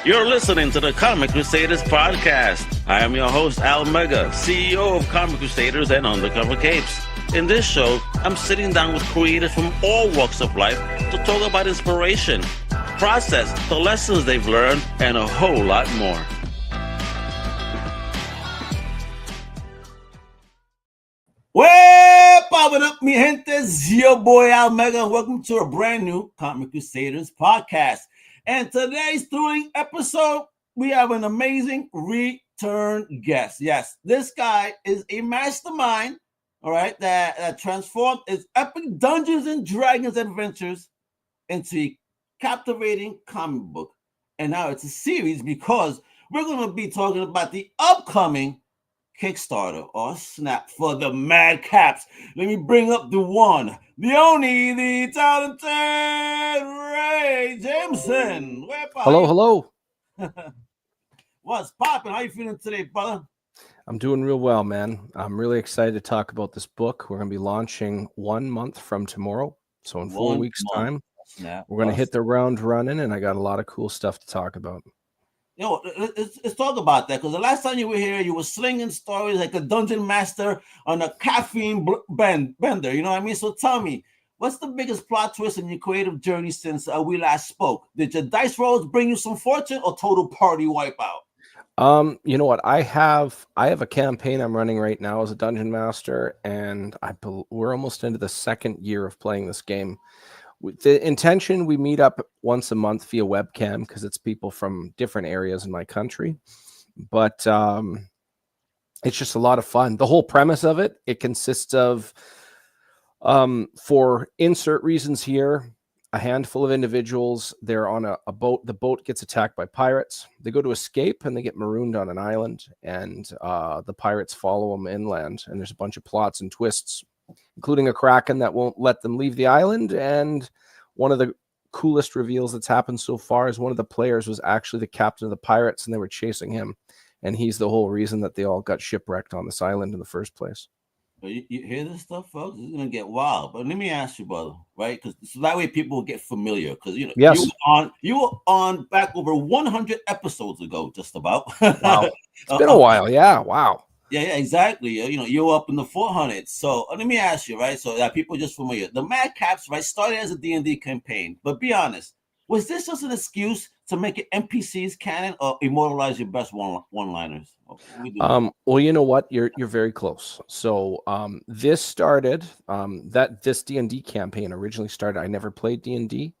You're listening to the Comic Crusaders podcast. I am your host, Al Mega, CEO of Comic Crusaders and Undercover Capes. In this show, I'm sitting down with creators from all walks of life to talk about inspiration, process, the lessons they've learned, and a whole lot more. Well, popping up, mi gente, it's your boy Al Mega, and welcome to a brand new Comic Crusaders podcast. And today's thrilling episode, we have an amazing return guest. Yes, this guy is a mastermind, all right, that transformed his epic Dungeons and Dragons adventures into a captivating comic book. And now it's a series because we're going to be talking about the upcoming Kickstarter or snap for the Madcaps. Let me bring up the one, the only, the talented Ray Jamison. Hello. What's popping? How you feeling today, brother? I'm doing real well, man. I'm really excited to talk about this book. We're going to be launching 1 month from tomorrow. So in 4 weeks' time, we're going to hit the ground running, and I got a lot of cool stuff to talk about. Let's talk about that, because the last time you were here, you were slinging stories like a dungeon master on a caffeine bender. You know what I mean? So tell me, what's the biggest plot twist in your creative journey since we last spoke? Did your dice rolls bring you some fortune or total party wipeout? You know what? I have a campaign I'm running right now as a dungeon master, and we're almost into the second year of playing this game. With the intention, we meet up once a month via webcam because it's people from different areas in my country. But it's just a lot of fun. The whole premise of it consists of, for insert reasons here, a handful of individuals. They're on a boat. The boat gets attacked by pirates. They go to escape and they get marooned on an island. And the pirates follow them inland. And there's a bunch of plots and twists, including a kraken that won't let them leave the island. And one of the coolest reveals that's happened so far is one of the players was actually the captain of the pirates, and they were chasing him. And he's the whole reason that they all got shipwrecked on this island in the first place. You hear this stuff, folks? It's going to get wild. But let me ask you, brother, right? Because so that way people will get familiar. Because, you know, yes. you were on back over 100 episodes ago, just about. Wow. It's been a while. Yeah. Wow. Yeah, exactly. You know, you're up in the 400s. So let me ask you, right? So that people are just familiar. The Madcaps, right, started as a D&D campaign. But be honest, was this just an excuse to make it NPCs canon or immortalize your best one-liners? Well, you know what? You're very close. So this started, this D&D campaign originally started. I never played D&D.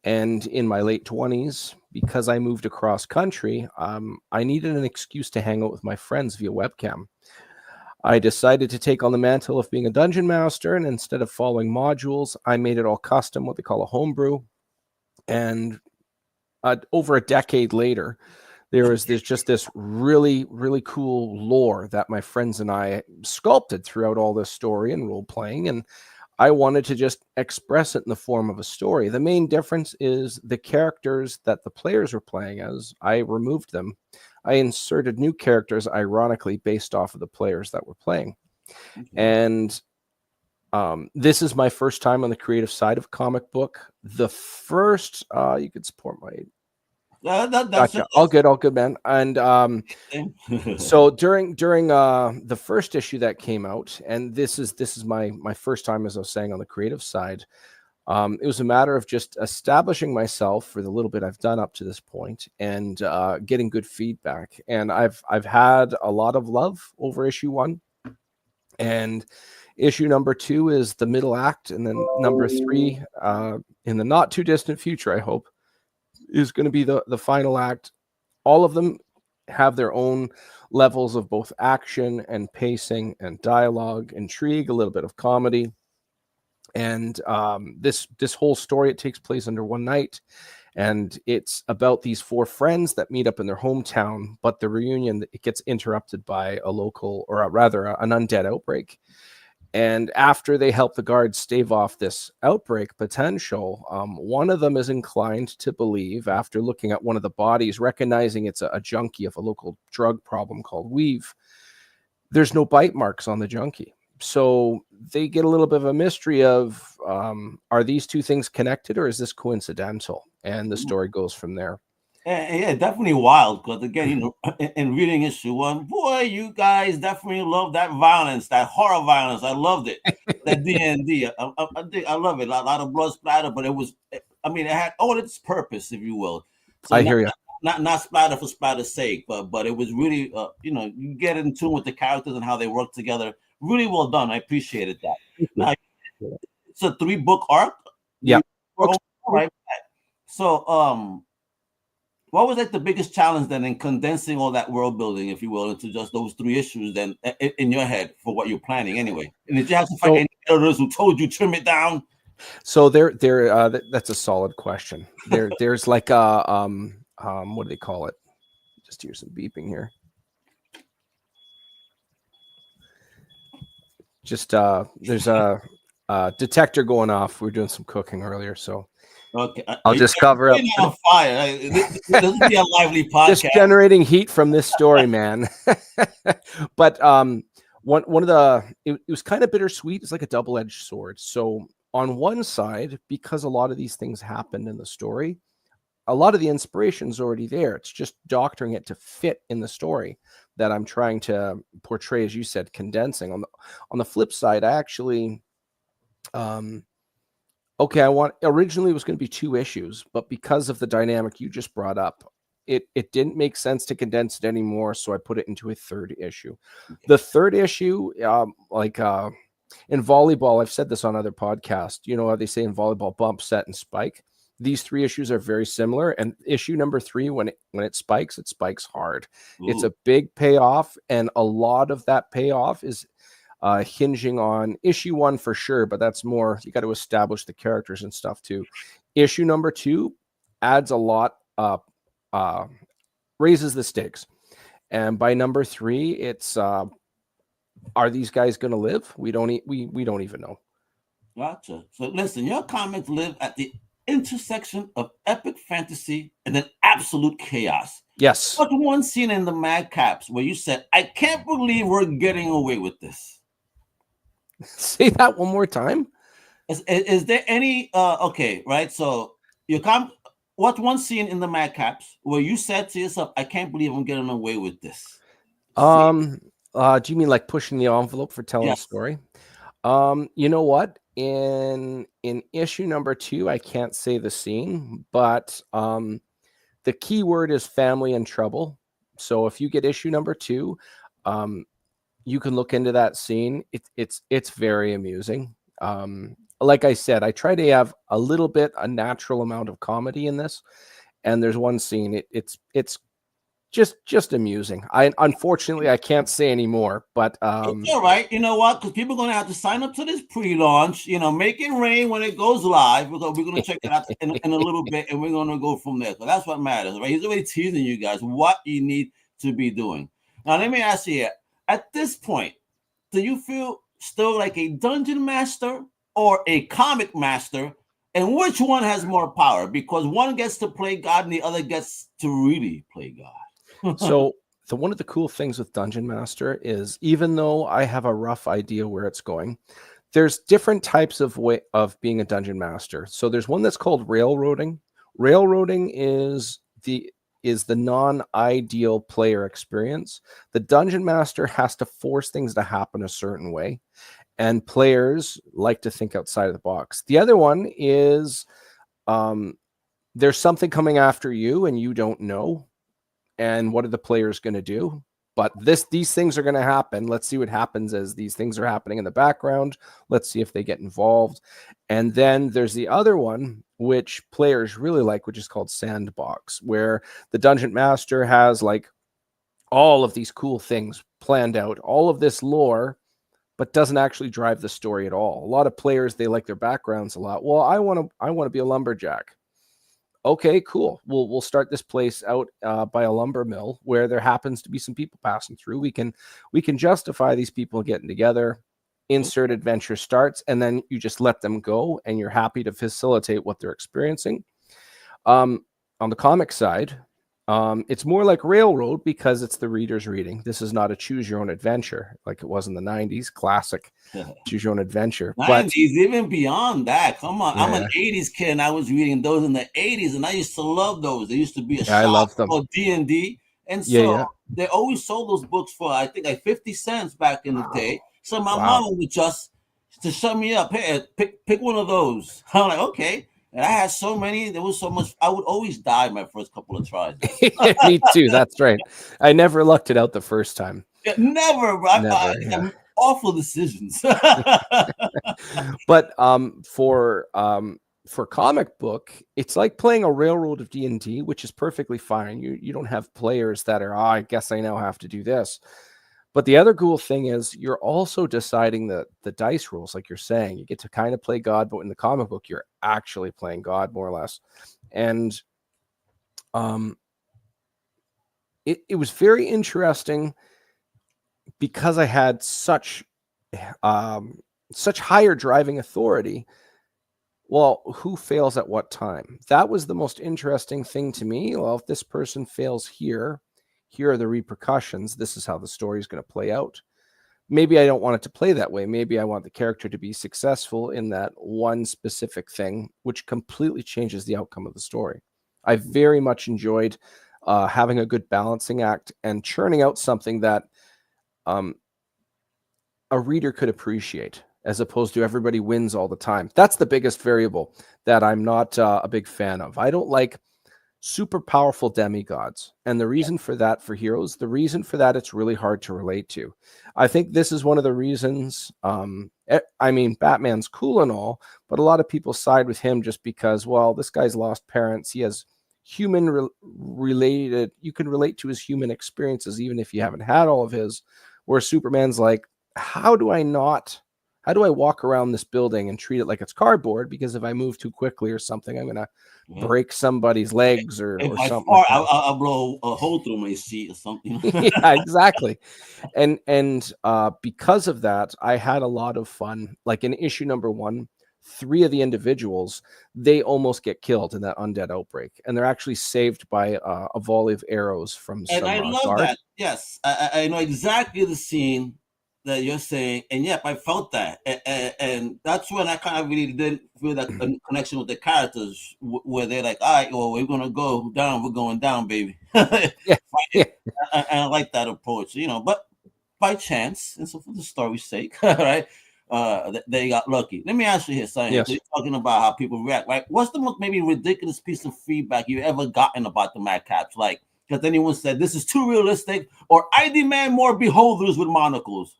And in my late 20s, because I moved across country, I needed an excuse to hang out with my friends via webcam. I decided to take on the mantle of being a dungeon master, and instead of following modules, I made it all custom, what they call a homebrew. And over a decade later, there's just this really, really cool lore that my friends and I sculpted throughout all this story and role-playing, and I wanted to just express it in the form of a story. The main difference is the characters that the players were playing as. I removed them. I inserted new characters, ironically, based off of the players that were playing. And this is my first time on the creative side of comic book. The first, you could support my... Gotcha. All good, man. And so during the first issue that came out, and this is my first time, as I was saying, on the creative side, it was a matter of just establishing myself for the little bit I've done up to this point, and getting good feedback. And I've had a lot of love over issue 1, and issue number 2 is the middle act, and then number 3 in the not too distant future, I hope, is going to be the final act. All of them have their own levels of both action and pacing and dialogue, intrigue, a little bit of comedy. And this whole story, it takes place under one night. And it's about these 4 friends that meet up in their hometown, but the reunion, it gets interrupted by a local, or rather an undead outbreak. And after they help the guards stave off this outbreak potential, one of them is inclined to believe, after looking at one of the bodies, recognizing it's a junkie of a local drug problem called Weave, there's no bite marks on the junkie. So they get a little bit of a mystery of, are these two things connected, or is this coincidental? And the story goes from there. Yeah, definitely wild. Because again, in reading issue 1, boy, you guys definitely love that violence, that horror violence. I loved it. That D&D, I love it. A lot of blood splatter, but it was, I mean, it had all its purpose, if you will. So I hear you. not splatter for splatter's sake, but it was really, you get in tune with the characters and how they work together. Really well done. I appreciated that. Now it's a 3-book arc. Yeah. All right. So, what was like the biggest challenge then in condensing all that world building, if you will, into just those 3 issues then in your head for what you're planning anyway? And did you have to fight any editors who told you trim it down? So that's a solid question. There's like a what do they call it? Just hear some beeping here. Just there's a detector going off. We were doing some cooking earlier, so Okay, I'll just cover up. On fire. This will be a lively podcast. Just generating heat from this story, man. But one of the it was kind of bittersweet. It's like a double-edged sword. So on one side, because a lot of these things happened in the story, a lot of the inspiration is already there. It's just doctoring it to fit in the story that I'm trying to portray, as you said, condensing. On the flip side, I actually originally it was going to be 2 issues, but because of the dynamic you just brought up, it didn't make sense to condense it anymore, so I put it into a 3rd issue. Okay. The 3rd issue, in volleyball, I've said this on other podcasts, you know how they say in volleyball, bump, set, and spike. These 3 issues are very similar, and issue number 3, when it spikes hard. Ooh. It's a big payoff, and a lot of that payoff is hinging on issue 1 for sure, but that's more, you got to establish the characters and stuff too. Issue number 2 adds a lot, raises the stakes, and by number 3, it's are these guys going to live? We don't even know. Gotcha. So listen, your comics live at the intersection of epic fantasy and then absolute chaos. Yes. What one scene in the Madcaps where you said, "I can't believe we're getting away with this"? Say that one more time. Is there any okay, right? So what one scene in the Madcaps where you said to yourself, "I can't believe I'm getting away with this"? Do you mean like pushing the envelope for telling a story? You know what? In issue number 2, I can't say the scene, but the key word is family and trouble. So if you get issue number 2, you can look into that scene. It's very amusing. Like I said, I try to have a natural amount of comedy in this, and there's one scene. It's just amusing. Unfortunately I can't say anymore, but it's all right. You know what? Because people are going to have to sign up to this pre-launch. Make it rain when it goes live. We're going to check it out in a little bit, and we're going to go from there. So that's what matters, right? He's already teasing you guys what you need to be doing. Now, let me ask you here. At this point, do you feel still like a dungeon master or a comic master? And which one has more power? Because one gets to play God and the other gets to really play God. So one of the cool things with Dungeon Master is, even though I have a rough idea where it's going, there's different types of way of being a Dungeon Master. So there's one that's called railroading. Railroading is the non-ideal player experience. The Dungeon Master has to force things to happen a certain way, and players like to think outside of the box. The other one is there's something coming after you and you don't know. And what are the players going to do? But these things are going to happen. Let's see what happens as these things are happening in the background. Let's see if they get involved. And then there's the other one, which players really like, which is called Sandbox, where the Dungeon Master has like all of these cool things planned out, all of this lore, but doesn't actually drive the story at all. A lot of players, they like their backgrounds a lot. Well, I want to be a lumberjack. Okay, cool. We'll start this place out by a lumber mill where there happens to be some people passing through. We can justify these people getting together. Insert adventure starts, and then you just let them go, and you're happy to facilitate what they're experiencing. On the comic side, It's more like Railroad because it's the reader's reading. This is not a choose your own adventure like it was in the 90s, classic choose your own adventure. 90s, even beyond that. Come on. I'm an Yeah. 80s kid and I was reading those in the 80s and I used to love those. There used to be a I shop love them. called D&D. And Yeah, so yeah. they always sold those books for, I think, like 50 cents back in the day. So my Wow. mom would just to shut me up. Hey, pick one of those. I'm like, okay. And I had so many. There was so much. I would always die my first couple of tries. Me too. That's right. I never lucked it out the first time. Yeah, never. Never. Yeah. Awful decisions. But for comic book, it's like playing a Railroad of D&D, which is perfectly fine. You don't have players that are, I guess I now have to do this. But the other cool thing is you're also deciding the dice rolls, like you're saying. You get to kind of play God, but in the comic book, you're actually playing God more or less. And it was very interesting because I had such higher driving authority. Well, who fails at what time? That was the most interesting thing to me. Well, if this person fails here are the repercussions. This is how the story is going to play out. Maybe I don't want it to play that way. Maybe I want the character to be successful in that one specific thing, which completely changes the outcome of the story. I very much enjoyed having a good balancing act and churning out something that a reader could appreciate, as opposed to everybody wins all the time. That's the biggest variable that I'm not a big fan of. I don't like super powerful demigods. And the reason for that, for heroes, the reason for that, it's really hard to relate to. I think this is one of the reasons, I mean, Batman's cool and all, but a lot of people side with him just because, well, this guy's lost parents. He has related, you can relate to his human experiences, even if you haven't had all of his, where Superman's like, how do I walk around this building and treat it like it's cardboard? Because if I move too quickly or something, I'm going to break somebody's legs or something. I'll blow a hole through my seat or something. Yeah, exactly. And because of that, I had a lot of fun. Like in issue number 1, 3 of the individuals, they almost get killed in that undead outbreak. And they're actually saved by a volley of arrows from some And I love guard. that. Yes, I know exactly the scene that you're saying, and yep, I felt that, and that's when I kind of really did feel that connection with the characters, where they're like, "All right, well, we're gonna go down. We're going down, baby." Yeah. And I like that approach, but by chance, and so for the story's sake, right? They got lucky. Let me ask you here, Simon. Yes. So you're talking about how people react, right? What's the most maybe ridiculous piece of feedback you ever gotten about the Madcaps? Like, because anyone said this is too realistic, or I demand more beholders with monocles.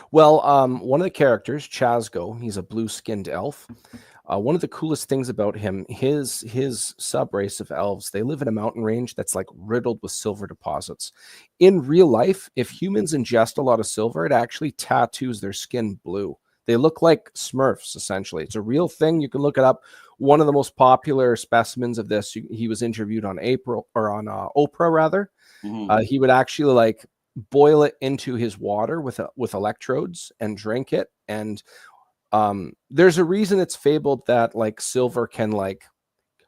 Well, one of the characters, Chazgo, he's a blue-skinned elf. One of the coolest things about him, his sub-race of elves, they live in a mountain range that's like riddled with silver deposits. In real life, if humans ingest a lot of silver, it actually tattoos their skin blue. They look like Smurfs, essentially. It's a real thing. You can look it up. One of the most popular specimens of this, he was interviewed on Oprah, rather. Mm-hmm. He would actually like boil it into his water with electrodes and drink it. And there's a reason it's fabled that like silver can like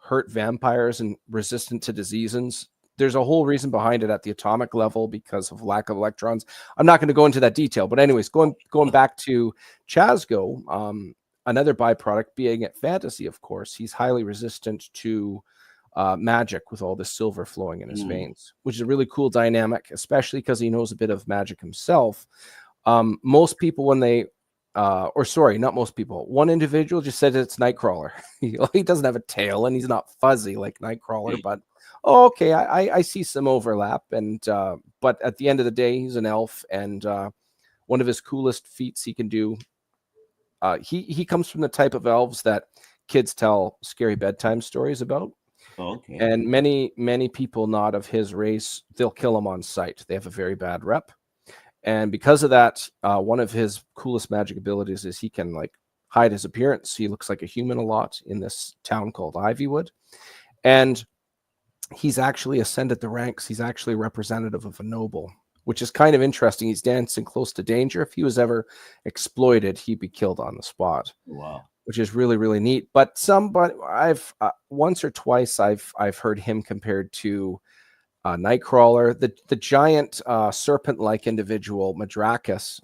hurt vampires and resistant to diseases. There's a whole reason behind it at the atomic level because of lack of electrons. I'm not going to go into that detail, but anyways, going back to Chazgo, another byproduct being at fantasy, of course, he's highly resistant to magic with all the silver flowing in his veins, which is a really cool dynamic, especially because he knows a bit of magic himself. Most people, when they not most people, one individual just said it's Nightcrawler. He doesn't have a tail and he's not fuzzy like Nightcrawler, but okay, I see some overlap. And but at the end of the day, he's an elf, and one of his coolest feats he can do, he comes from the type of elves that kids tell scary bedtime stories about. Okay. And many people not of his race, they'll kill him on sight. They have a very bad rep. And because of that, one of his coolest magic abilities is he can like hide his appearance. He looks like a human a lot in this town called Ivywood. And he's actually ascended the ranks. He's actually representative of a noble, which is kind of interesting. He's dancing close to danger. If he was ever exploited, he'd be killed on the spot. Wow. Which is really, really neat. But I've once or twice I've heard him compared to Nightcrawler, the giant serpent-like individual, Madcaps.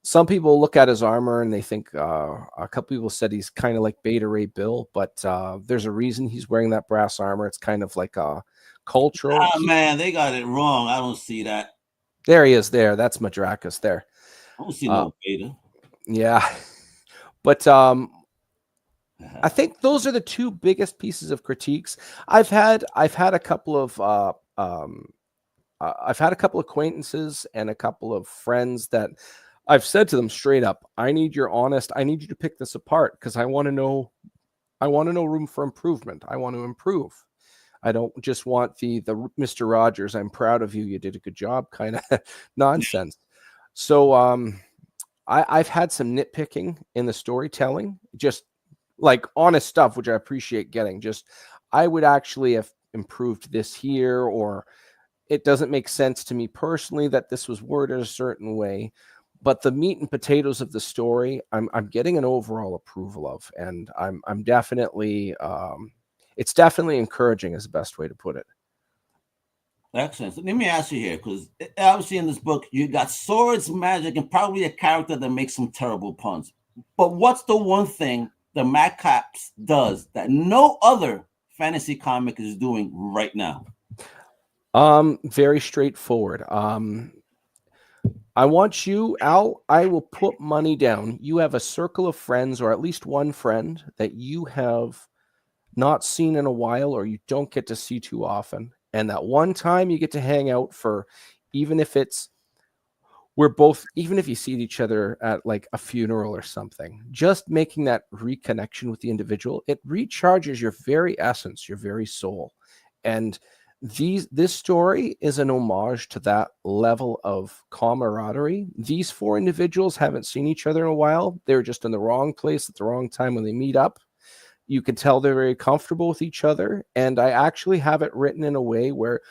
Some people look at his armor and they think a couple people said he's kind of like Beta Ray Bill, but there's a reason he's wearing that brass armor. It's kind of like a cultural. Man, they got it wrong. I don't see that. There he is. There, that's Madcaps. There. I don't see no Beta. Yeah, but I think those are the two biggest pieces of critiques. I've had a couple of I've had a couple acquaintances and a couple of friends that I've said to them straight up, I need you to pick this apart because I want to know room for improvement. I want to improve. I don't just want the Mr. Rogers, I'm proud of you, you did a good job kind of nonsense. So I've had some nitpicking in the storytelling, just like honest stuff, which I appreciate getting. Just I would actually have improved this here, or it doesn't make sense to me personally that this was worded a certain way. But the meat and potatoes of the story, I'm getting an overall approval of, and I'm definitely it's definitely encouraging is the best way to put it. Excellent. So let me ask you here, because obviously in this book you got swords, magic, and probably a character that makes some terrible puns. But what's the one thing the Madcaps does that no other fantasy comic is doing right now? Very straightforward. I want you, Al, I will put money down. You have a circle of friends, or at least one friend that you have not seen in a while, or you don't get to see too often. And that one time you get to hang out for, even if you see each other at like a funeral or something, just making that reconnection with the individual, it recharges your very essence, your very soul. And this story is an homage to that level of camaraderie. These four individuals haven't seen each other in a while. They're just in the wrong place at the wrong time when they meet up. You can tell they're very comfortable with each other. And I actually have it written in a way where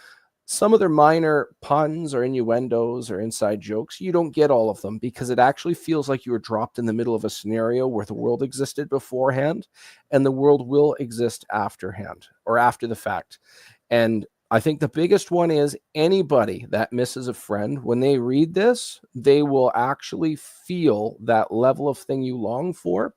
some of their minor puns or innuendos or inside jokes, you don't get all of them, because it actually feels like you were dropped in the middle of a scenario where the world existed beforehand and the world will exist afterhand or after the fact. And I think the biggest one is anybody that misses a friend, when they read this, they will actually feel that level of thing you long for.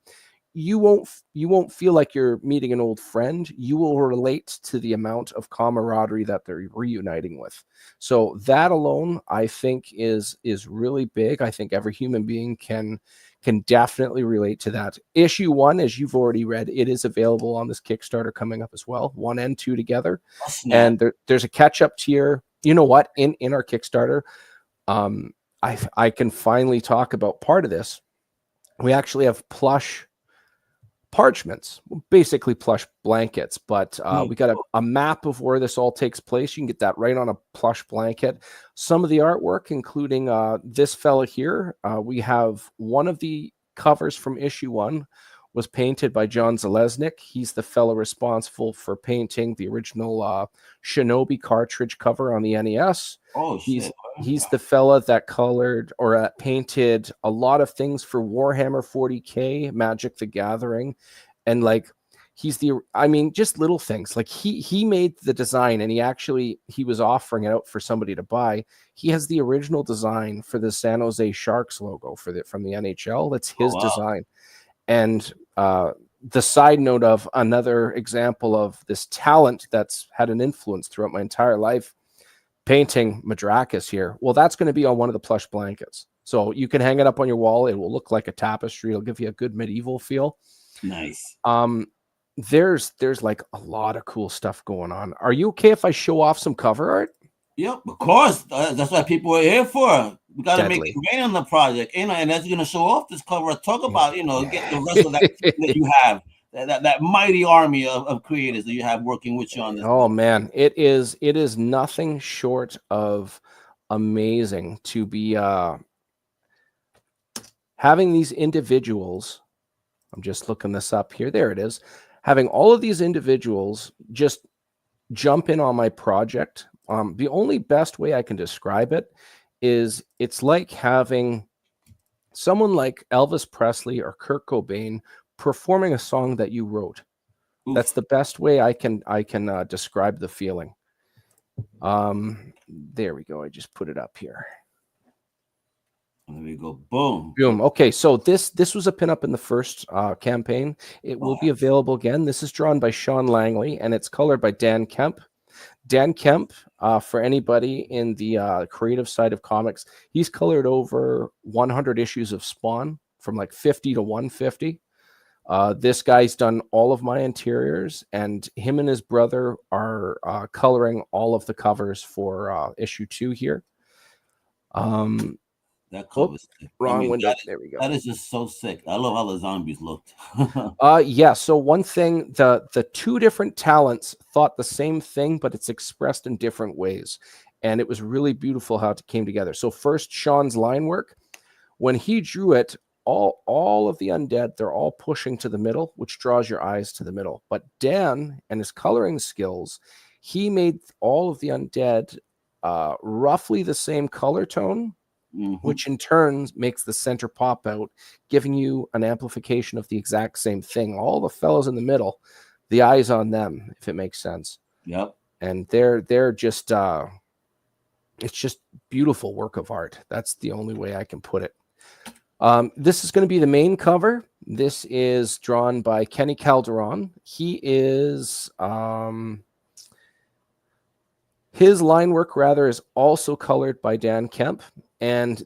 You won't feel like you're meeting an old friend. You will relate to the amount of camaraderie that they're reuniting with. So that alone, I think, is really big. I think every human being can definitely relate to that. Issue 1, as you've already read, it is available on this Kickstarter coming up as well, 1 and 2 together. And there's a catch-up tier. You know what? In our Kickstarter, I can finally talk about part of this. We actually have plush parchments, basically plush blankets, but we got a map of where this all takes place. You can get that right on a plush blanket. Some of the artwork, including this fella here, we have one of the covers from issue 1 was painted by John Zalesnik. He's the fellow responsible for painting the original Shinobi cartridge cover on the NES. Oh, shit. He's the fella that colored or painted a lot of things for Warhammer 40K, Magic the Gathering. And like, just little things. Like he made the design, and he was offering it out for somebody to buy. He has the original design for the San Jose Sharks logo from the NHL. That's his design. And the side note of another example of this talent that's had an influence throughout my entire life, painting Madcaps here. Well, that's going to be on one of the plush blankets. So you can hang it up on your wall. It will look like a tapestry. It'll give you a good medieval feel. Nice. There's like a lot of cool stuff going on. Are you okay if I show off some cover art? Yep, of course. That's what people are here for. We got to make it rain on the project, and that's going to show off this cover. Talk about, get the rest of that that you have, that mighty army of creators that you have working with you on this. Oh man, it is nothing short of amazing to be having these individuals. I'm just looking this up here. There it is. Having all of these individuals just jump in on my project. The only best way I can describe it is it's like having someone like Elvis Presley or Kurt Cobain performing a song that you wrote. That's the best way I can describe the feeling. There we go. I just put it up here. There we go. Boom. Boom. Okay, so this was a pinup in the first campaign. It will be available again. This is drawn by Sean Langley, and it's colored by Dan Kemp. Dan Kemp, for anybody in the creative side of comics, he's colored over 100 issues of Spawn, from like 50 to 150. This guy's done all of my interiors, and him and his brother are coloring all of the covers for issue 2 here. That cover's sick. Wrong window. There we go. That is just so sick. I love how the zombies looked. Yeah. So one thing, the two different talents thought the same thing, but it's expressed in different ways, and it was really beautiful how it came together. So first, Sean's line work, when he drew it, all of the undead, they're all pushing to the middle, which draws your eyes to the middle. But Dan and his coloring skills, he made all of the undead roughly the same color tone. Which in turn makes the center pop out, giving you an amplification of the exact same thing. All the fellows in the middle, the eyes on them, if it makes sense. Yep. And they're just it's just beautiful work of art. That's the only way I can put it. This is going to be the main cover. This is drawn by Kenny Calderon. He is his line work rather is also colored by Dan Kemp. And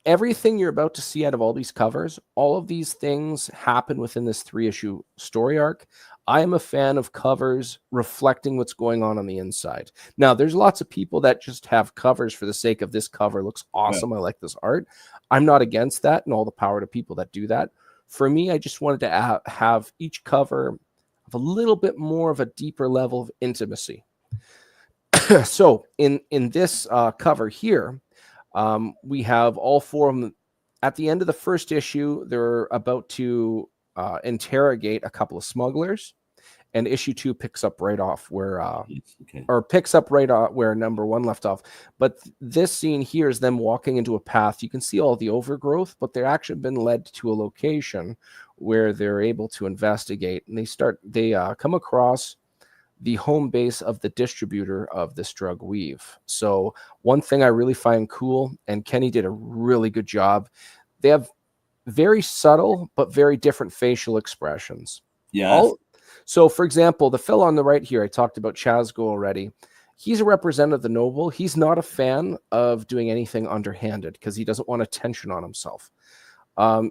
everything you're about to see out of all these covers, all of these things happen within this 3-issue story arc. I am a fan of covers reflecting what's going on the inside. Now, there's lots of people that just have covers for the sake of this cover looks awesome. Right. I like this art. I'm not against that, and all the power to people that do that. For me, I just wanted to have each cover of a little bit more of a deeper level of intimacy. So in this cover here, we have all 4 of them. At the end of the first issue, they're about to interrogate a couple of smugglers, and issue 2 picks up right off where or picks up right off where number 1 left off. But this scene here is them walking into a path. You can see all the overgrowth, but they're actually been led to a location where they're able to investigate, and they come across the home base of the distributor of this drug weave. So one thing I really find cool, and Kenny did a really good job, they have very subtle but very different facial expressions. Yeah. So for example, the fellow on the right here, I talked about Chazgo already. He's a representative of the noble. He's not a fan of doing anything underhanded because he doesn't want attention on himself.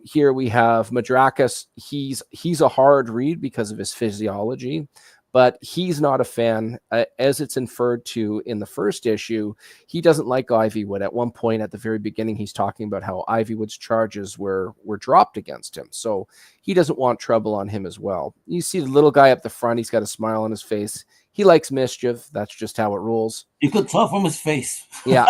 Here we have Madrakis. He's a hard read because of his physiology, but he's not a fan, as it's inferred to in the first issue. He doesn't like Ivywood. At one point at the very beginning, he's talking about how Ivywood's charges were dropped against him. So he doesn't want trouble on him as well. You see the little guy up the front. He's got a smile on his face. He likes mischief. That's just how it rolls. You could tell from his face. Yeah.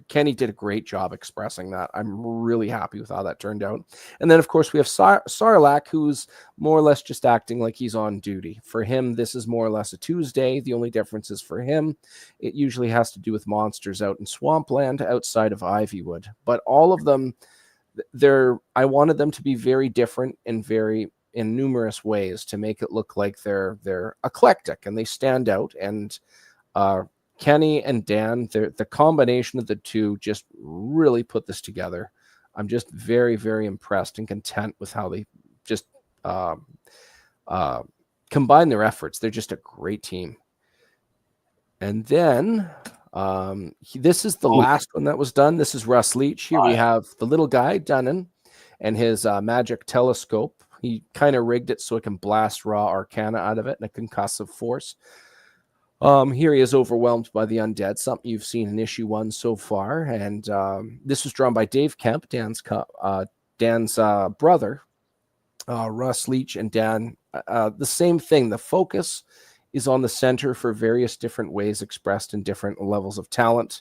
Kenny did a great job expressing that. I'm really happy with how that turned out. And then, of course, we have Sarlacc, who's more or less just acting like he's on duty. For him, this is more or less a Tuesday. The only difference is for him, it usually has to do with monsters out in Swampland outside of Ivywood. But all of them, I wanted them to be very different and in numerous ways to make it look like they're eclectic and they stand out. And Kenny and Dan, the combination of the two just really put this together. I'm just very, very impressed and content with how they just combine their efforts. They're just a great team. And then this is the last one that was done. This is Russ Leach. Here we have the little guy, Dunnan, and his magic telescope. He kind of rigged it so it can blast raw arcana out of it in a concussive force. Here he is overwhelmed by the undead, something you've seen in issue 1 so far. And this was drawn by Dave Kemp, Dan's brother, Russ Leach, and Dan. The same thing. The focus is on the center for various different ways expressed in different levels of talent.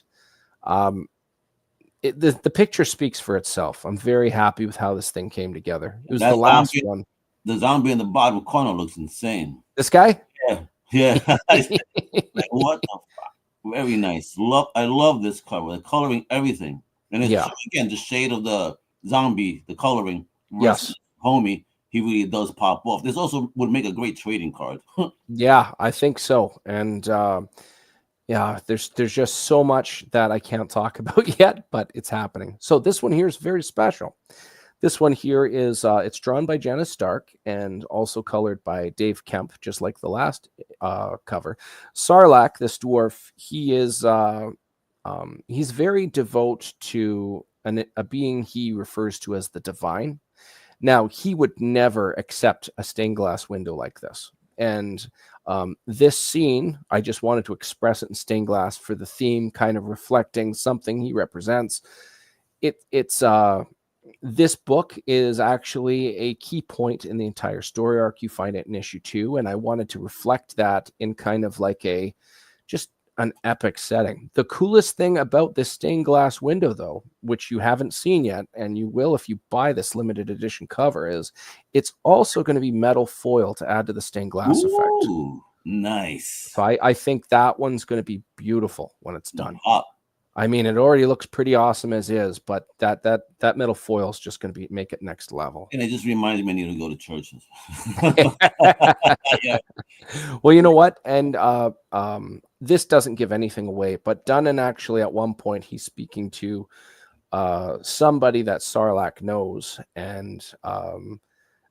The picture speaks for itself. I'm very happy with how this thing came together. It was the last one. The zombie in the bottom corner looks insane. This guy? Yeah. Like, what the fuck? Very nice. I love this cover. The coloring, everything. And it's again the shade of the zombie, the coloring. Yes. Homie. he really does pop off. This also would make a great trading card. Yeah, I think so. And yeah, there's just so much that I can't talk about yet, but it's happening. So this one here is very special. This one here is it's drawn by Janice Stark and also colored by Dave Kemp, just like the last cover. Sarlacc, this dwarf, he is he's very devout to a being he refers to as the divine. Now, he would never accept a stained glass window like this. And this scene, I just wanted to express it in stained glass for the theme, kind of reflecting something he represents. It's this book is actually a key point in the entire story arc. You find it in issue 2, and I wanted to reflect that in kind of like just an epic setting. The coolest thing about this stained glass window, though, which you haven't seen yet, and you will if you buy this limited edition cover, is it's also going to be metal foil to add to the stained glass effect. Nice. So I think that one's going to be beautiful when it's done. I mean, it already looks pretty awesome as is, but that metal foil is just going to make it next level. And it just reminds me I need to go to churches. Yeah. Well, you know what? And this doesn't give anything away, but Dunnan actually at one point he's speaking to somebody that Sarlacc knows, and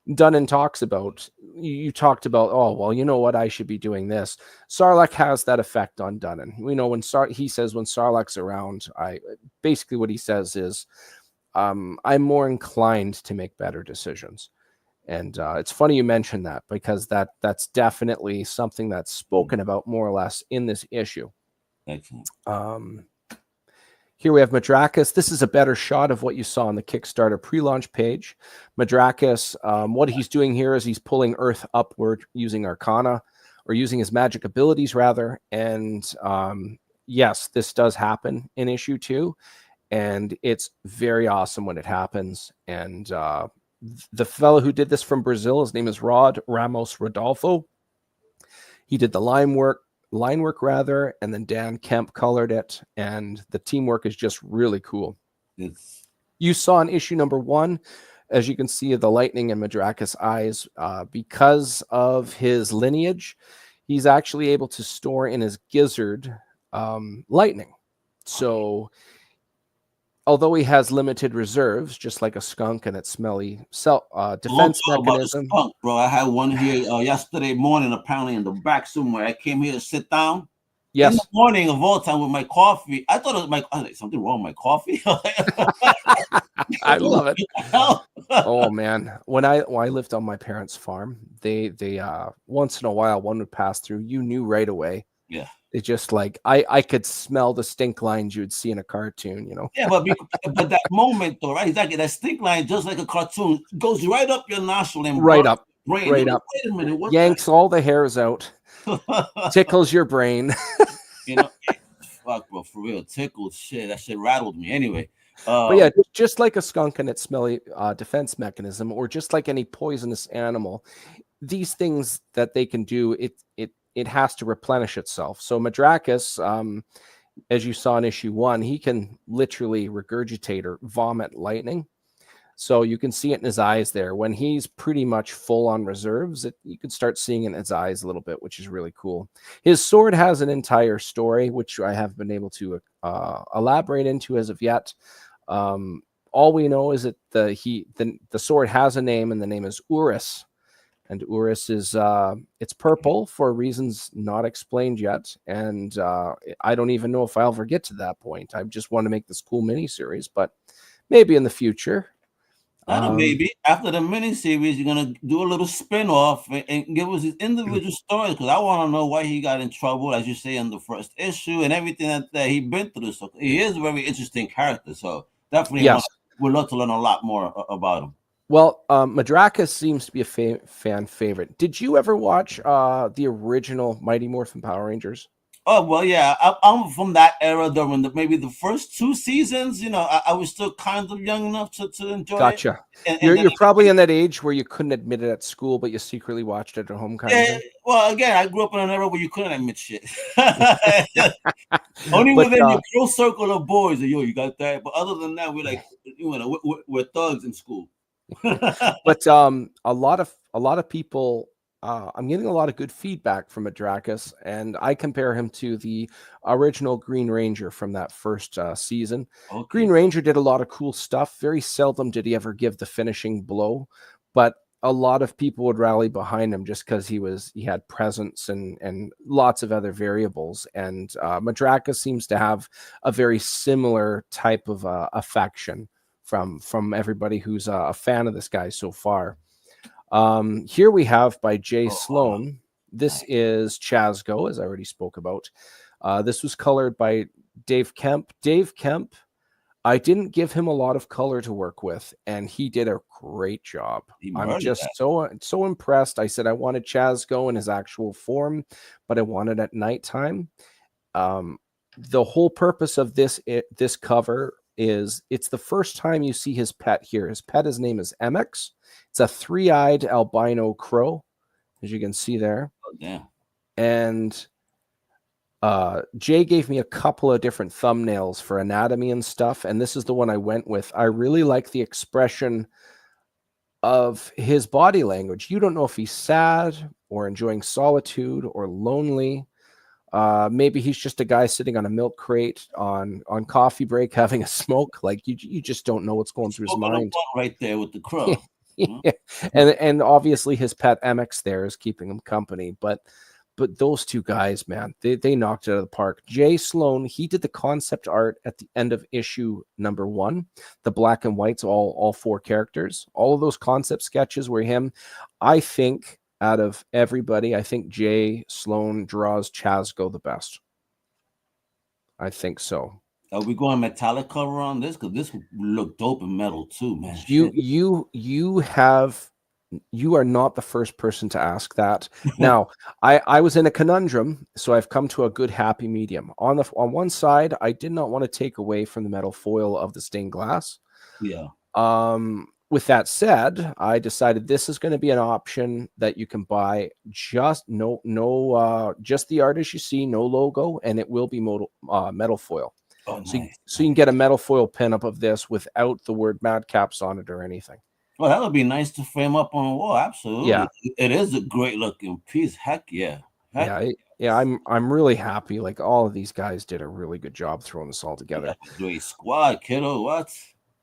Dunnan talks about, you talked about, oh, well, you know what, I should be doing this. Sarlacc has that effect on Dunnan. We know when he says when Sarlacc's around, basically what he says is, I'm more inclined to make better decisions. And it's funny you mentioned that, because that's definitely something that's spoken about more or less in this issue. Excellent. Here we have Madcaps. This is a better shot of what you saw on the Kickstarter pre-launch page. Madcaps, what he's doing here is he's pulling Earth upward using Arcana, or using his magic abilities, rather. And yes, this does happen in issue 2. And it's very awesome when it happens. And the fellow who did this from Brazil, his name is Rod Ramos Rodolfo. He did the line work, and then Dan Kemp colored it, and the teamwork is just really cool. You saw in issue number 1, as you can see, the lightning in Madcaps' eyes. Because of his lineage, he's actually able to store in his gizzard lightning. So although he has limited reserves, just like a skunk and its smelly defense mechanism. Skunk, bro. I had one here yesterday morning, apparently in the back somewhere. I came here to sit down. Yes. In the morning of all time with my coffee. I thought it was something wrong with my coffee. I love it. Oh man. When I lived on my parents' farm, they once in a while one would pass through. You knew right away. Yeah. It's just like I could smell the stink lines you would see in a cartoon, you know. Yeah, but that moment though, right? Exactly. That stink line, just like a cartoon, goes right up your nostril and right up. Brain. Right up. Wait a minute, yanks all the hairs out, tickles your brain. You know, fuck, bro, for real, tickled shit. That shit rattled me. Anyway. But yeah, just like a skunk and its smelly defense mechanism, or just like any poisonous animal, these things that they can do, it has to replenish itself. So Madcaps, as you saw in issue 1, he can literally regurgitate or vomit lightning. So you can see it in his eyes there. When he's pretty much full on reserves, you can start seeing it in his eyes a little bit, which is really cool. His sword has an entire story, which I haven't been able to elaborate into as of yet. All we know is that the sword has a name, and the name is Urus. And Urus is it's purple for reasons not explained yet, and I don't even know if I'll ever get to that point. I just want to make this cool mini-series, but maybe in the future. Maybe after the mini-series, you're gonna do a little spin-off and give us his individual stories, because I want to know why he got in trouble, as you say, in the first issue, and everything that he been through. So he is a very interesting character. So definitely, yes, we'd love to learn a lot more about him. Well, Madcaps seems to be a fan favorite. Did you ever watch the original Mighty Morphin Power Rangers? Oh, well, yeah. I'm from that era during maybe the first 2 seasons. You know, I was still kind of young enough to enjoy Gotcha. it. You're probably in that age where you couldn't admit it at school, but you secretly watched it at home, kind of thing. Well, again, I grew up in an era where you couldn't admit shit. Only within your close circle of boys. You got that. But other than that, we're like, we're thugs in school. But a lot of people, I'm getting a lot of good feedback from Madcaps, and I compare him to the original Green Ranger from that first season. Okay. Green Ranger did a lot of cool stuff. Very seldom did he ever give the finishing blow, but a lot of people would rally behind him just because he had presence and lots of other variables. And Madcaps seems to have a very similar type of affection from everybody who's a fan of this guy so far. Here we have by Jay Sloan. This is Chazgo, as I already spoke about. This was colored by Dave Kemp. Dave Kemp, I didn't give him a lot of color to work with, and he did a great job. I'm just so impressed. I said I wanted Chazgo in his actual form, but I wanted at nighttime. The whole purpose of this cover is it's the first time you see his pet here. His name is MX. It's a 3-eyed albino crow, as you can see there. Oh, damn. And Jay gave me a couple of different thumbnails for anatomy and stuff, and this is the one I went with. I really like the expression of his body language. You don't know if he's sad or enjoying solitude or lonely. Maybe he's just a guy sitting on a milk crate on coffee break having a smoke. Like you just don't know what's going through his mind. Right there with the crow. Yeah. And obviously his pet MX there is keeping him company, but those two guys, man, they knocked it out of the park. Jay Sloan, he did the concept art at the end of issue number 1, the black and whites, all 4 characters. All of those concept sketches were him. I think out of everybody, I think Jay Sloan draws Chazgo the best. I think so. Are we going metallic cover on this? Because this would look dope in metal too, man. You are not the first person to ask that. Now, I was in a conundrum, so I've come to a good happy medium. On one side, I did not want to take away from the metal foil of the stained glass. Yeah. With that said, I decided this is going to be an option that you can buy just just the art as you see, no logo, and it will be metal foil. Oh, so, nice. So you can get a metal foil pinup of this without the word Madcaps on it or anything. Well, that would be nice to frame up on a wall. Absolutely. Yeah. It is a great looking piece. Heck yeah. I'm really happy. Like, all of these guys did a really good job throwing this all together. Great squad, kiddo. What?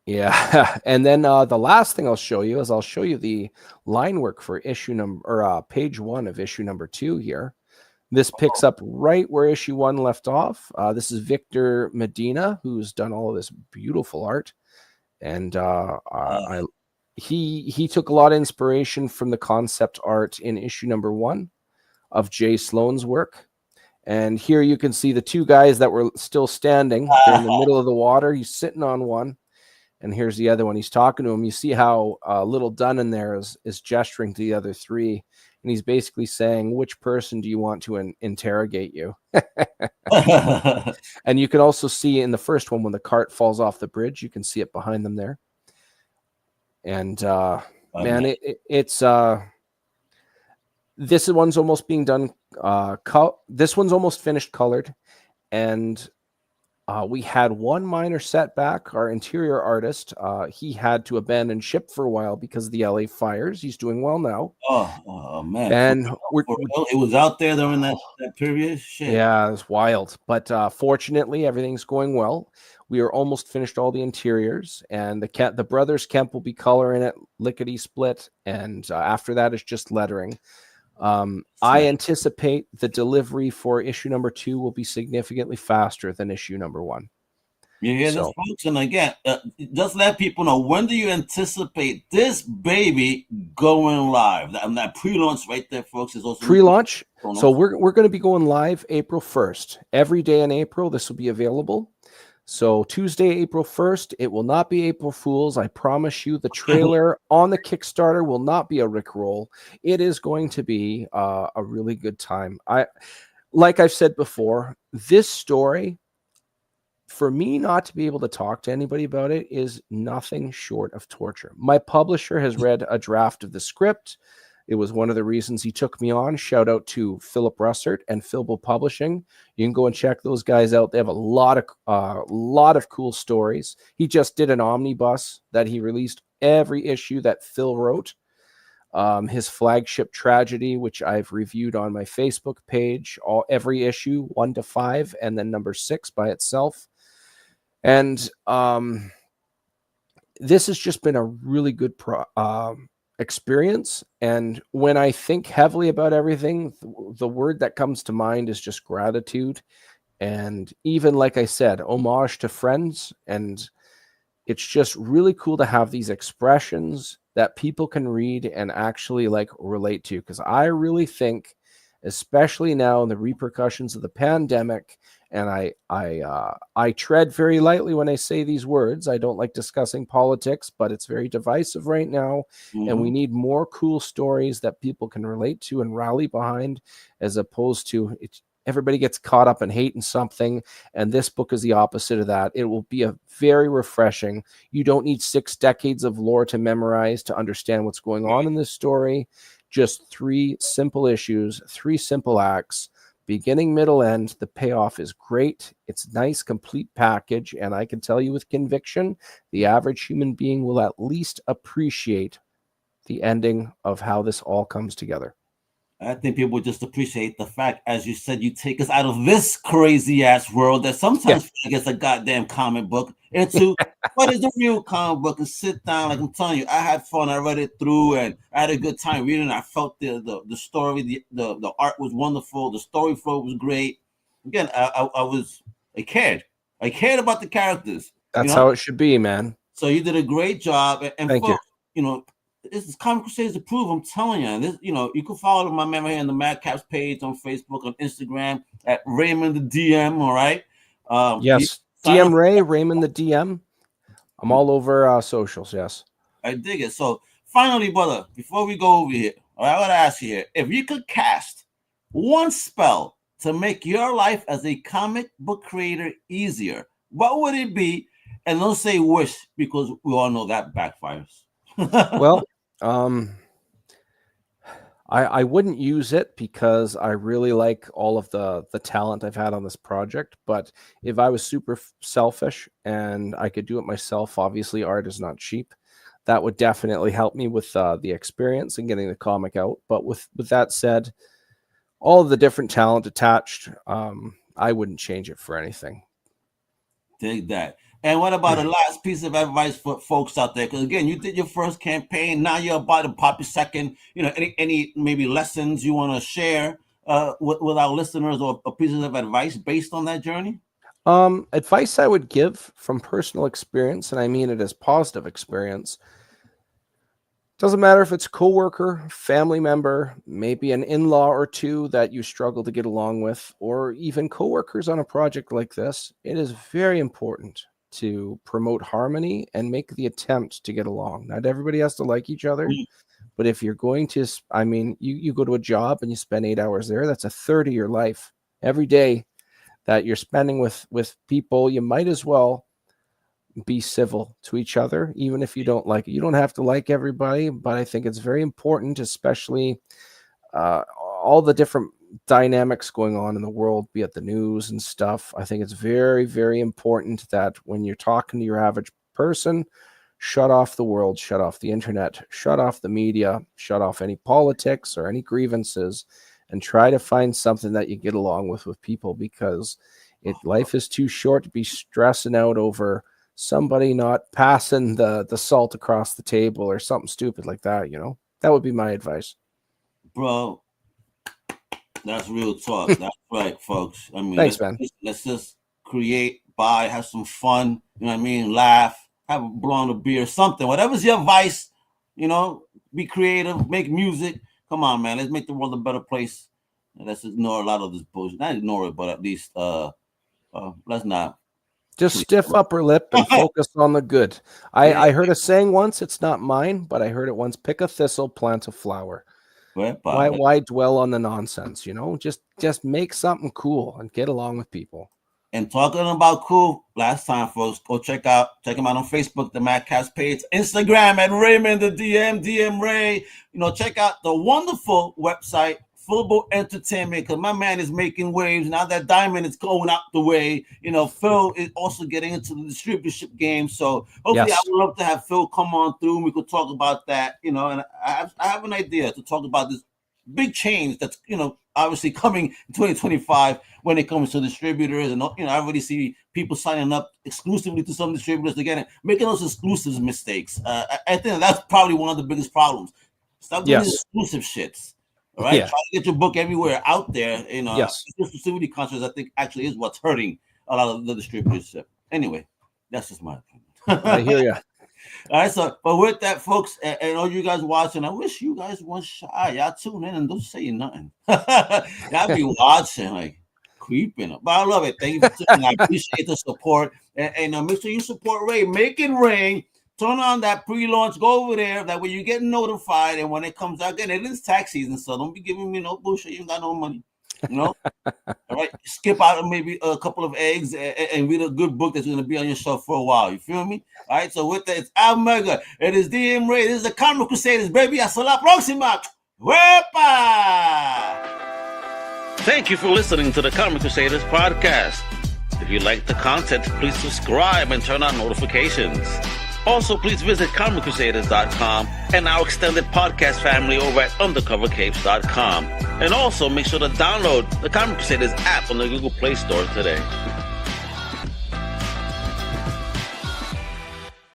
Yeah. And then the last thing I'll show you is the line work for page 1 of issue number 2 here. This picks up right where issue 1 left off. This is Victor Medina, who's done all of this beautiful art. And he took a lot of inspiration from the concept art in issue number 1 of Jay Sloan's work. And here you can see the 2 guys that were still standing. They're in the middle of the water. He's sitting on one. And here's the other one. He's talking to him. You see how Little Dunn in there is gesturing to the other 3. And he's basically saying, which person do you want to interrogate you? And you can also see in the first one, when the cart falls off the bridge, you can see it behind them there. And this one's almost being done. This one's almost finished colored. And we had one minor setback. Our interior artist, he had to abandon ship for a while because of the LA fires. He's doing well now. Oh man. And it was out there during that period. Shit. Yeah, it was wild. But fortunately, everything's going well. We are almost finished all the interiors, and the brothers Kemp will be coloring it lickety split. And after that, it's just lettering. I anticipate the delivery for issue number 2 will be significantly faster than issue number 1. You hear this, folks? And again, just let people know, when do you anticipate this baby going live? That pre-launch right there, folks, is also pre-launch. So we're going to be going live April 1st. Every day in April, this will be available. So Tuesday, April 1st, it will not be April Fool's. I promise you, the trailer on the Kickstarter will not be a Rickroll. It is going to be a really good time. Like I've said before, this story, for me not to be able to talk to anybody about it, is nothing short of torture. My publisher has read a draft of the script. It was one of the reasons he took me on. Shout out to Philip Russert and Philbo Publishing. You can go and check those guys out. They have a lot of cool stories. He just did an omnibus that he released every issue that Phil wrote. His flagship tragedy, which I've reviewed on my Facebook page, every issue 1 to 5, and then number 6 by itself. And this has just been a really good experience. And when I think heavily about everything, the word that comes to mind is just gratitude. And even, like I said, homage to friends. And it's just really cool to have these expressions that people can read and actually like relate to. Because I really think, especially now in the repercussions of the pandemic, and I tread very lightly when I say these words. I don't like discussing politics, but it's very divisive right now. Mm-hmm. And we need more cool stories that people can relate to and rally behind, as opposed to everybody gets caught up in hating something. And this book is the opposite of that. It will be a very refreshing. You don't need 6 decades of lore to memorize to understand what's going on in this story. Just 3 simple issues, 3 simple acts. Beginning, middle, end. The payoff is great. It's a nice, complete package. And I can tell you with conviction, the average human being will at least appreciate the ending of how this all comes together. I think people just appreciate the fact, as you said, you take us out of this crazy ass world that sometimes feels like it's a goddamn comic book into what is the real comic book, and sit down. Like I'm telling you, I had fun. I read it through and I had a good time reading. I felt the story, the art was wonderful. The story flow was great. Again, I cared about the characters. That's how it should be, man. So you did a great job. And thank folks, you. This is Comic Crusaders approved. I'm telling you, this, you can follow my man here in the Madcaps page on Facebook, on Instagram at Raymond the DM. All right. Yes. DM Ray, Raymond the DM. I'm all over socials. Yes. I dig it. So finally, brother, before we go over here, all right, I gotta ask you here: if you could cast one spell to make your life as a comic book creator easier, what would it be? And don't say wish, because we all know that backfires. Well, I wouldn't use it because I really like all of the talent I've had on this project. But if I was super selfish and I could do it myself, obviously art is not cheap. That would definitely help me with the experience and getting the comic out. But with that said, all of the different talent attached, I wouldn't change it for anything. Dig that. And what about the last piece of advice for folks out there? Because again, you did your first campaign. Now you're about to pop your second. Any maybe lessons you want to share with our listeners, or pieces of advice based on that journey? Advice I would give from personal experience, and I mean it as positive experience. Doesn't matter if it's coworker, family member, maybe an in-law or two that you struggle to get along with, or even coworkers on a project like this. It is very important to promote harmony and make the attempt to get along. Not everybody has to like each other, but if you're going to, you go to a job and you spend 8 hours there, that's a third of your life. Every day that you're spending with people, you might as well be civil to each other, even if you don't like it. You don't have to like everybody, but I think it's very important, especially all the different dynamics going on in the world, be it the news and stuff. I think it's very, very important that when you're talking to your average person, shut off the world, shut off the internet, shut off the media, shut off any politics or any grievances, and try to find something that you get along with people, because life is too short to be stressing out over somebody not passing the salt across the table or something stupid like that. That would be my advice. Bro, that's real talk. That's right, folks. I mean, thanks, man. Let's just create, buy, have some fun. You know what I mean? Laugh, have a blonde, a beer, something. Whatever's your vice, be creative, make music. Come on, man. Let's make the world a better place. Let's ignore a lot of this bullshit. Not ignore it, but at least let's not. Just stiff upper lip and focus on the good. I heard a saying once, it's not mine, but I heard it once: pick a thistle, plant a flower. Why dwell on the nonsense? Just make something cool and get along with people. And talking about cool, last time, folks, go check him out on Facebook, the Madcaps page, Instagram at Raymond the DM Ray. Check out the wonderful website Philbo Entertainment, because my man is making waves. Now that Diamond is going out the way, Phil is also getting into the distributorship game. So hopefully Yes. I would love to have Phil come on through and we could talk about that, and I have an idea to talk about this big change that's, obviously coming in 2025 when it comes to distributors. And, I already see people signing up exclusively to some distributors again, making those exclusives mistakes. I think that's probably one of the biggest problems. Stop doing these exclusive shits. All right. Yeah. Try to get your book everywhere out there. Yes. Exclusivity contracts, I think, actually is what's hurting a lot of the distributors. Anyway, that's just my opinion. I hear you. All right, so but with that, folks, and all you guys watching, I wish you guys weren't shy. Y'all tune in and don't say nothing. Y'all be watching, like creeping. But I love it. Thank you for tuning in. I appreciate the support. And make sure you support Ray. Make it rain. Turn on that pre-launch. Go over there. That way you get notified. And when it comes out, again, it is tax season, so don't be giving me no bullshit. You ain't got no money. All right. Skip out maybe a couple of eggs and read a good book that's going to be on your shelf for a while. You feel me? All right. So with that, it's Omega. It is DM Ray. This is the Comic Crusaders, baby. Hasta la próxima. Wepa! Thank you for listening to the Comic Crusaders podcast. If you like the content, please subscribe and turn on notifications. Also, please visit comiccrusaders.shop and our extended podcast family over at undercovercapes.com. And also make sure to download the Comic Crusaders app on the Google Play Store today.